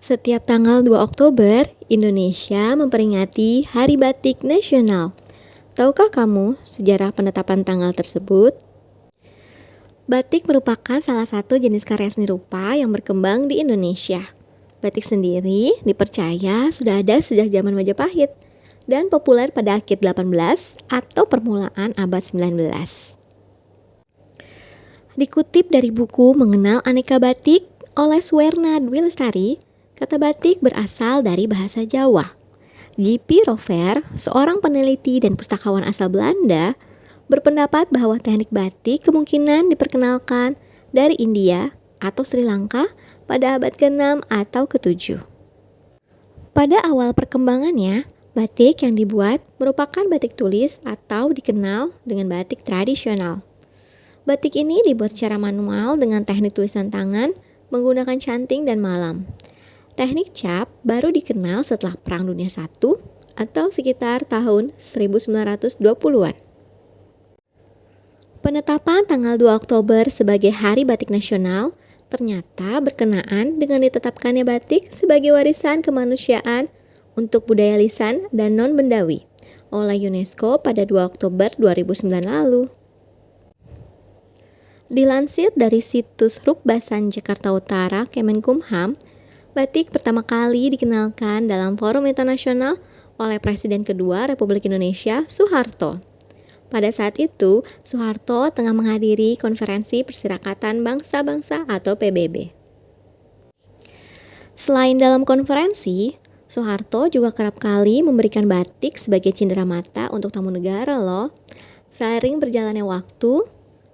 Setiap tanggal 2 Oktober, Indonesia memperingati Hari Batik Nasional. Tahukah kamu sejarah penetapan tanggal tersebut? Batik merupakan salah satu jenis karya seni rupa yang berkembang di Indonesia. Batik sendiri dipercaya sudah ada sejak zaman Majapahit dan populer pada akhir 18 atau permulaan abad 19. Dikutip dari buku Mengenal Aneka Batik oleh Suwerna Dwi Lestari, kata batik berasal dari bahasa Jawa. J.P. Rover, seorang peneliti dan pustakawan asal Belanda, berpendapat bahwa teknik batik kemungkinan diperkenalkan dari India atau Sri Lanka pada abad ke-6 atau ke-7. Pada awal perkembangannya, batik yang dibuat merupakan batik tulis atau dikenal dengan batik tradisional. Batik ini dibuat secara manual dengan teknik tulisan tangan menggunakan canting dan malam. Teknik cap baru dikenal setelah Perang Dunia I atau sekitar tahun 1920-an. Penetapan tanggal 2 Oktober sebagai Hari Batik Nasional ternyata berkenaan dengan ditetapkannya batik sebagai warisan kemanusiaan untuk budaya lisan dan non-bendawi oleh UNESCO pada 2 Oktober 2009 lalu. Dilansir dari situs Rukbasan Jakarta Utara Kemenkumham, batik pertama kali dikenalkan dalam forum internasional oleh Presiden kedua Republik Indonesia, Soeharto. Pada saat itu, Soeharto tengah menghadiri Konferensi Perserikatan Bangsa-Bangsa atau PBB. Selain dalam konferensi, Soeharto juga kerap kali memberikan batik sebagai cindera mata untuk tamu negara loh. Seiring berjalannya waktu,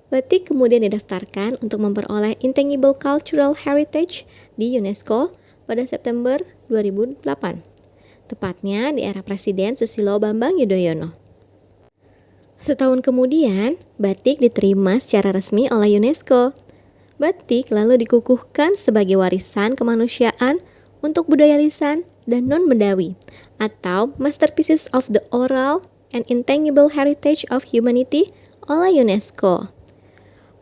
batik kemudian didaftarkan untuk memperoleh Intangible Cultural Heritage di UNESCO pada September 2008, tepatnya di era Presiden Susilo Bambang Yudhoyono. Setahun kemudian, batik diterima secara resmi oleh UNESCO. Batik lalu dikukuhkan sebagai warisan kemanusiaan untuk budaya lisan dan non-bendawi atau Masterpieces of the Oral and Intangible Heritage of Humanity oleh UNESCO.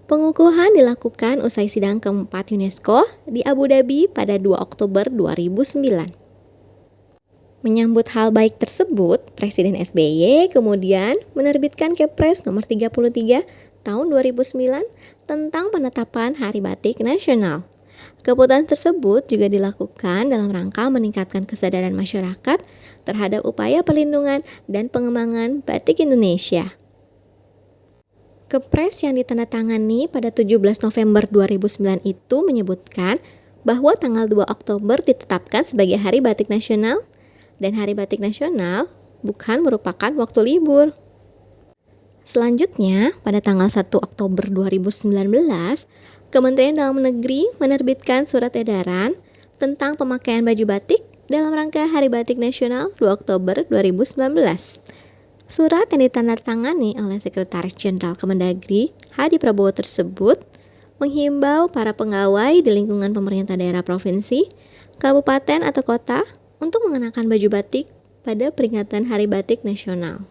Pengukuhan dilakukan usai sidang keempat UNESCO di Abu Dhabi pada 2 Oktober 2009. Menyambut hal baik tersebut, Presiden SBY kemudian menerbitkan Kepres nomor 33 tahun 2009 tentang penetapan Hari Batik Nasional. Keputusan tersebut juga dilakukan dalam rangka meningkatkan kesadaran masyarakat terhadap upaya perlindungan dan pengembangan batik Indonesia. Kepres yang ditandatangani pada 17 November 2009 itu menyebutkan bahwa tanggal 2 Oktober ditetapkan sebagai Hari Batik Nasional dan Hari Batik Nasional bukan merupakan waktu libur. Selanjutnya, pada tanggal 1 Oktober 2019, Kementerian Dalam Negeri menerbitkan surat edaran tentang pemakaian baju batik dalam rangka Hari Batik Nasional 2 Oktober 2019. Surat yang ditandatangani oleh Sekretaris Jenderal Kemendagri, Hadi Prabowo tersebut menghimbau para pegawai di lingkungan pemerintah daerah provinsi, kabupaten atau kota untuk mengenakan baju batik pada peringatan Hari Batik Nasional.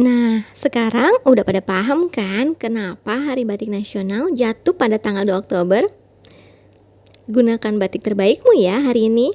Nah, sekarang udah pada paham kan kenapa Hari Batik Nasional jatuh pada tanggal 2 Oktober? Gunakan batik terbaikmu ya hari ini.